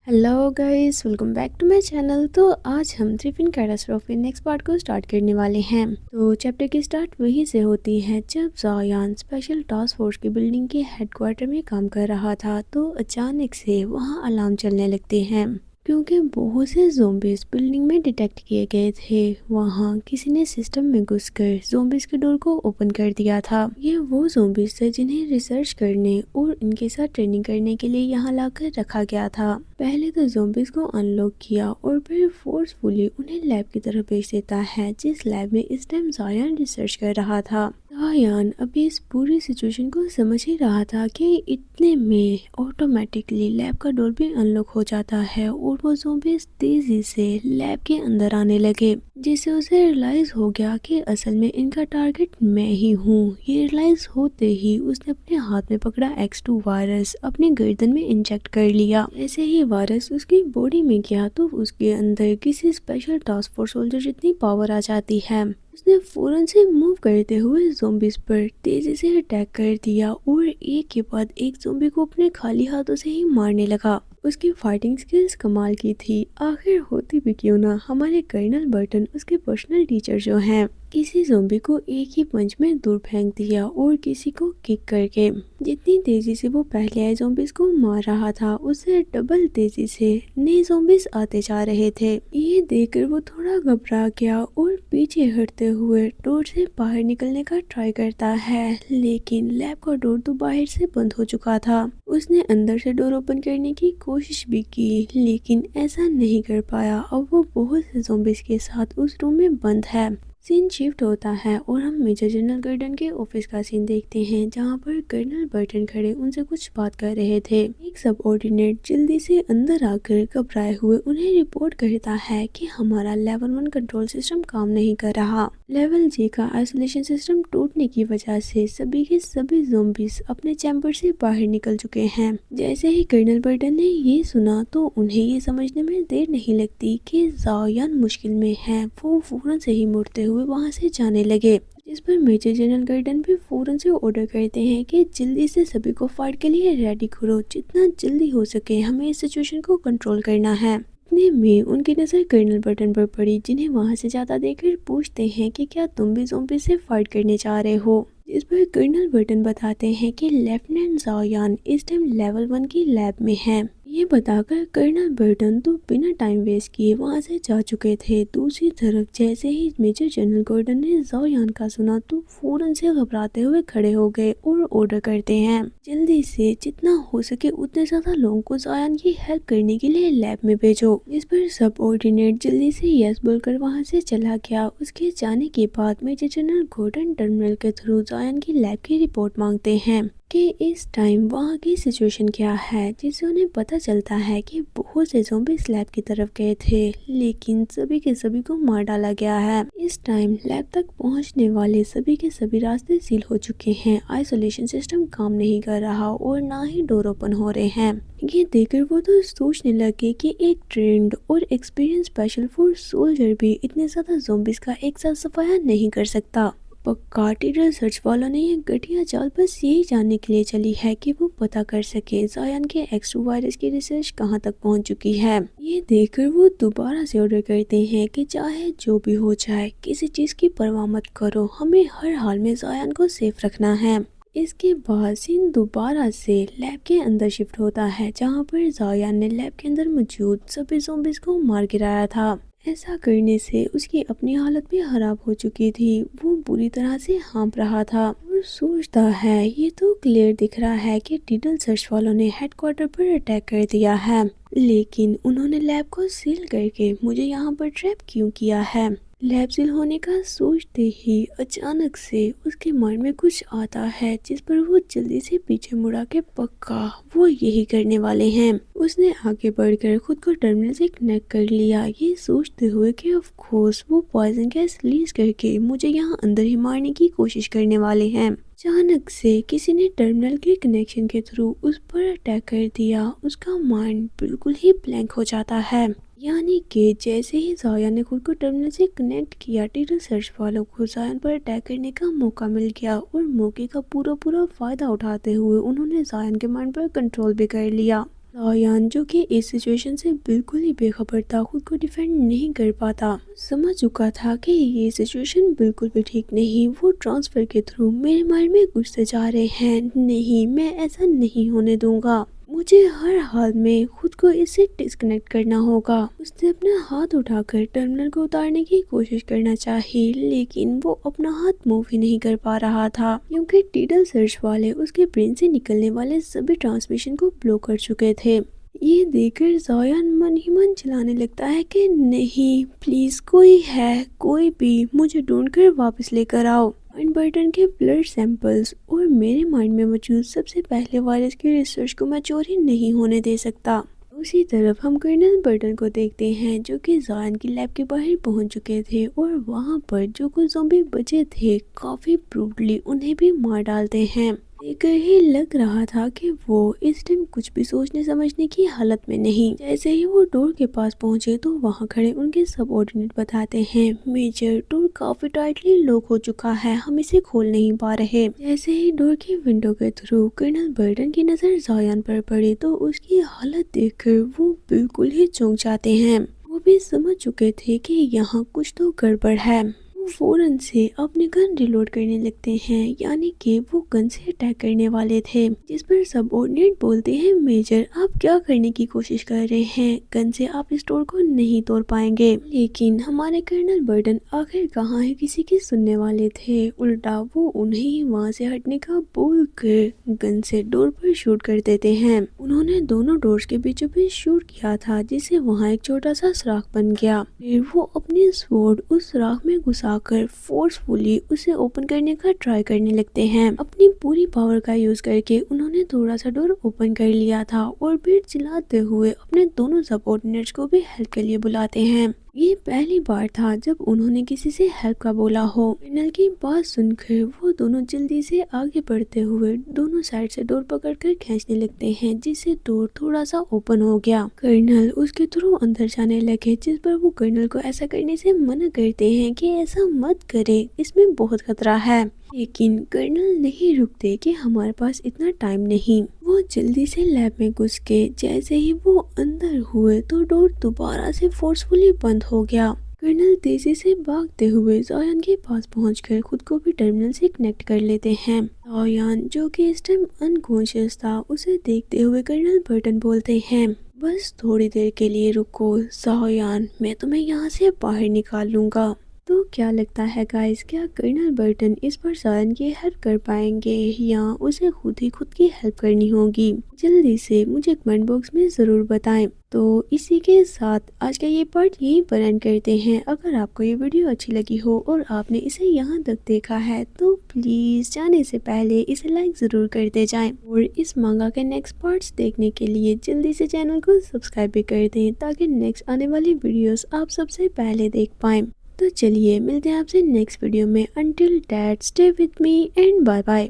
Hello guys, welcome back to my channel. तो आज हम ट्रिफिन कैटास्ट्रॉफी नेक्स्ट पार्ट को स्टार्ट करने वाले हैं। तो चैप्टर की स्टार्ट वहीं से होती है जब ज़ायान स्पेशल टास्क फोर्स की बिल्डिंग के हेडक्वार्टर में काम कर रहा था तो अचानक से वहां अलार्म चलने लगते हैं क्योंकि बहुत से ज़ोंबीज बिल्डिंग में डिटेक्ट किए गए थे। वहाँ किसी ने सिस्टम में घुसकर ज़ोंबीज के डोर को ओपन कर दिया था। ये वो ज़ोंबीज थे जिन्हें रिसर्च करने और इनके साथ ट्रेनिंग करने के लिए यहाँ लाकर रखा गया था। पहले तो ज़ोंबीज को अनलॉक किया और फिर फोर्सफुली उन्हें लैब की तरफ भेज देता है, जिस लैब में इस टाइम ज़ायान रिसर्च कर रहा था। ज़ायान अभी इस पूरी सिचुएशन को समझ ही रहा था कि इतने में ऑटोमेटिकली लैब का डोर भी अनलॉक हो जाता है और वो ज़ोंबीज तेजी से लैब के अंदर आने लगे, जिससे उसे रियलाइज हो गया कि असल में इनका टारगेट मैं ही हूँ। ये रियलाइज होते ही उसने अपने हाथ में पकड़ा X2 वायरस अपने गर्दन में इंजेक्ट कर लिया। जैसे ही वायरस उसकी बॉडी में गया तो उसके अंदर किसी स्पेशल टास्क फोर्स सोल्जर जितनी पावर आ जाती है। उसने फौरन से मूव करते हुए ज़ोंबीज पर तेजी से अटैक कर दिया और एक के बाद एक ज़ोंबी को अपने खाली हाथों से ही मारने लगा। उसकी फाइटिंग स्किल्स कमाल की थी। आखिर होती भी क्यों ना, हमारे कर्नल बर्टन उसके पर्सनल टीचर जो हैं, किसी ज़ोंबी को एक ही पंच में दूर फेंक दिया और किसी को किक करके जितनी तेजी से वो पहले आए ज़ोंबीज को मार रहा था उससे डबल तेजी से नए ज़ोंबीज आते जा रहे थे। ये देखकर वो थोड़ा घबरा गया और पीछे हटते हुए डोर से बाहर निकलने का ट्राई करता है, लेकिन लैब का डोर तो बाहर से बंद हो चुका था। उसने अंदर से डोर ओपन करने की कोशिश भी की लेकिन ऐसा नहीं कर पाया। अब वो बहुत से ज़ोंबीज के साथ उस रूम में बंद है। सीन शिफ्ट होता है और हम मेजर जनरल गर्डन के ऑफिस का सीन देखते हैं, जहां पर कर्नल बर्टन खड़े उनसे कुछ बात कर रहे थे। एक सब ऑर्डिनेट जल्दी से अंदर आकर घबराए हुए उन्हें रिपोर्ट करता है कि हमारा लेवल 1 कंट्रोल सिस्टम काम नहीं कर रहा। लेवल जी का आइसोलेशन सिस्टम टूटने की वजह से सभी के सभी ज़ोंबीज अपने चैम्बर से बाहर निकल चुके हैं। जैसे ही कर्नल बर्टन ने ये सुना तो उन्हें ये समझने में देर नहीं लगती कि ज़ायान मुश्किल में है। वो फौरन से ही मुड़ते हुए वहां से जाने लगे, जिस पर मेजर जनरल गर्डन भी फौरन से ऑर्डर करते हैं कि जल्दी से सभी को फाइट के लिए रेडी करो। जितना जल्दी हो सके हमें इस सिचुएशन को कंट्रोल करना है। इतने में उनकी नज़र कर्नल बर्टन पर पड़ी, जिन्हें वहां से जाता देखकर पूछते हैं कि क्या तुम भी ज़ोंबी से फाइट करने जा रहे हो। जिस पर कर्नल बर्टन बताते हैं कि लेफ्टिनेंट ज़ायान इस टाइम लेवल 1 की लैब में है। ये बताकर कर्नल बर्टन तो बिना टाइम वेस्ट किए वहां से जा चुके थे। दूसरी तरफ जैसे ही मेजर जनरल गॉर्डन ने ज़ायान का सुना तो फौरन से घबराते हुए खड़े हो गए और ऑर्डर करते हैं जल्दी से जितना हो सके उतने ज्यादा लोगों को ज़ायान की हेल्प करने के लिए लैब में भेजो। इस पर सब ऑर्डिनेट जल्दी से यस बोलकर वहां से चला गया। उसके जाने के बाद मेजर जनरल गॉर्डन टर्मिनल के थ्रू ज़ायान की लैब की रिपोर्ट मांगते हैं कि इस टाइम वहाँ की सिचुएशन क्या है, जिससे उन्हें पता चलता है कि बहुत से ज़ोंबीज लैब की तरफ गए थे लेकिन सभी के सभी को मार डाला गया है। इस टाइम लैब तक पहुँचने वाले सभी के सभी रास्ते सील हो चुके हैं। आइसोलेशन सिस्टम काम नहीं कर रहा और ना ही डोर ओपन हो रहे हैं। ये देखकर वो तो सोचने लगे कि एक ट्रेंड और एक्सपीरियंस स्पेशल फोर्स सोल्जर भी इतने ज्यादा ज़ोंबीज का एक साथ सफाया नहीं कर सकता। पक्का टीडल सर्च वालों ने ये घटिया चाल बस यही जानने के लिए चली है कि वो पता कर सके ज़ायान के X2 वायरस की रिसर्च कहां तक पहुंच चुकी है। ये देखकर वो दोबारा से ऑर्डर करते हैं कि चाहे जो भी हो जाए किसी चीज की परवाह मत करो, हमें हर हाल में ज़ायान को सेफ रखना है। इसके बाद सीन दोबारा से लैब के अंदर शिफ्ट होता है, जहाँ पर ज़ायान ने लैब के अंदर मौजूद सभी ज़ोंबीज को मार गिराया था। ऐसा करने से उसकी अपनी हालत भी खराब हो चुकी थी। वो बुरी तरह से हाँफ रहा था और सोचता है ये तो क्लियर दिख रहा है कि टीडल सर्च वालों ने हेडक्वार्टर पर अटैक कर दिया है, लेकिन उन्होंने लैब को सील करके मुझे यहाँ पर ट्रैप क्यों किया है। लैब सील होने का सोचते ही अचानक से उसके माइंड में कुछ आता है, जिस पर वो जल्दी से पीछे मुड़ा के पक्का वो यही करने वाले हैं। उसने आगे बढ़कर खुद को टर्मिनल से कनेक्ट कर लिया, ये सोचते हुए कि ऑफ कोर्स वो पॉइजन गैस रिलीज करके मुझे यहाँ अंदर ही मारने की कोशिश करने वाले हैं। अचानक से किसी ने टर्मिनल के कनेक्शन के थ्रू उस पर अटैक कर दिया। उसका माइंड बिल्कुल ही ब्लैंक हो जाता है। यानी कि जैसे ही ज़ायान ने खुद को टर्मिनल से कनेक्ट किया, टीडल सर्च वालों को ज़ायान पर अटैक करने का मौका मिल गया और मौके का पूरा फायदा उठाते हुए उन्होंने ज़ायान के माइंड पर कंट्रोल भी कर लिया। ज़ायान जो कि इस सिचुएशन से बिल्कुल ही बेखबर था, खुद को डिफेंड नहीं कर पाता, समझ चुका था कि ये सिचुएशन बिल्कुल भी ठीक नहीं। वो ट्रांसफर के थ्रू मेरे माइंड में घुसते जा रहे हैं। नहीं, मैं ऐसा नहीं होने दूंगा, मुझे हर हाल में खुद को इससे डिस्कनेक्ट करना होगा। उसने अपना हाथ उठाकर टर्मिनल को उतारने की कोशिश करना चाही, लेकिन वो अपना हाथ मूव ही नहीं कर पा रहा था, क्योंकि टीडल सर्च वाले उसके ब्रेन से निकलने वाले सभी ट्रांसमिशन को ब्लॉक कर चुके थे। ये देखकर ज़ायान मन ही मन चिल्लाने लगता है कि नहीं, प्लीज कोई है, कोई भी मुझे ढूंढकर वापस लेकर आओ। माइंड बर्टन के ब्लड सैंपल्स और मेरे माइंड में मौजूद सबसे पहले वायरस की रिसर्च को मैं चोरी नहीं होने दे सकता। उसी तरफ हम कर्नल बर्टन को देखते हैं, जो कि ज़ायान की लैब के बाहर पहुंच चुके थे और वहां पर जो कुछ ज़ॉम्बी बचे थे काफी ब्रूटली उन्हें भी मार डालते हैं। देखकर ही लग रहा था कि वो इस टाइम कुछ भी सोचने समझने की हालत में नहीं। जैसे ही वो डोर के पास पहुंचे तो वहां खड़े उनके सबऑर्डिनेट बताते हैं, मेजर डोर काफी टाइटली लॉक हो चुका है, हम इसे खोल नहीं पा रहे। जैसे ही डोर की विंडो के थ्रू कर्नल बर्टन की नजर ज़ायान पर पड़ी तो उसकी हालत देखकर वो बिल्कुल ही चौंक जाते हैं। वो भी समझ चुके थे कि यहाँ कुछ तो गड़बड़ है। फौरन से अपने गन रिलोड करने लगते हैं, यानी कि वो गन से अटैक करने वाले थे, जिस पर सबऑर्डिनेट बोलते हैं, मेजर आप क्या करने की कोशिश कर रहे हैं, गन से आप इस डोर को नहीं तोड़ पाएंगे। लेकिन हमारे कर्नल बर्टन आखिर कहाँ है किसी की सुनने वाले थे, उल्टा वो उन्हें वहाँ से हटने का बोल कर गन से डोर पर शूट कर देते हैं। उन्होंने दोनों डोर्स के बीचों बीच शूट किया था, जिससे वहाँ एक छोटा सा सुराख बन गया। फिर वो अपनी स्वॉर्ड उस सुराख में घुसा कर फोर्सफुली उसे ओपन करने का ट्राई करने लगते हैं। अपनी पूरी पावर का यूज करके उन्होंने थोड़ा सा डोर ओपन कर लिया था और फिर चिल्लाते हुए अपने दोनों सबऑर्डिनेट्स को भी हेल्प के लिए बुलाते हैं। ये पहली बार था जब उन्होंने किसी से हेल्प का बोला हो। कर्नल की बात सुनकर वो दोनों जल्दी से आगे बढ़ते हुए दोनों साइड से डोर पकड़कर खींचने लगते हैं, जिससे डोर थोड़ा सा ओपन हो गया। कर्नल उसके थ्रू अंदर जाने लगे, जिस पर वो कर्नल को ऐसा करने से मना करते हैं कि ऐसा मत करे, इसमें बहुत खतरा है। लेकिन कर्नल नहीं रुकते कि हमारे पास इतना टाइम नहीं। वो जल्दी से लैब में घुस के जैसे ही वो अंदर हुए तो डोर दोबारा से फोर्सफुली बंद हो गया। कर्नल तेजी से भागते हुए ज़ायान के पास पहुंचकर खुद को भी टर्मिनल से कनेक्ट कर लेते हैं। ज़ायान जो कि इस टाइम अनकॉन्शियस था, उसे देखते हुए कर्नल बर्टन बोलते हैं, बस थोड़ी देर के लिए रुको ज़ायान, मैं तुम्हें यहाँ से बाहर निकाल लूंगा। तो क्या लगता है गाइस, क्या कर्नल बर्टन इस पर ज़ायान की हेल्प कर पाएंगे या उसे खुद ही खुद की हेल्प करनी होगी? जल्दी से मुझे कमेंट बॉक्स में ज़रूर बताएं। तो इसी के साथ आज का ये पार्ट यहीं पर एंड करते हैं। अगर आपको ये वीडियो अच्छी लगी हो और आपने इसे यहाँ तक देखा है तो प्लीज़ जाने से पहले इसे लाइक ज़रूर करते जाएं और इस मांगा के नेक्स्ट पार्ट्स देखने के लिए जल्दी से चैनल को सब्सक्राइब भी कर दें, ताकि नेक्स्ट आने वाली वीडियोस आप सबसे पहले देख पाएं। तो चलिए मिलते हैं आपसे नेक्स्ट वीडियो में। Until that stay with me and bye bye.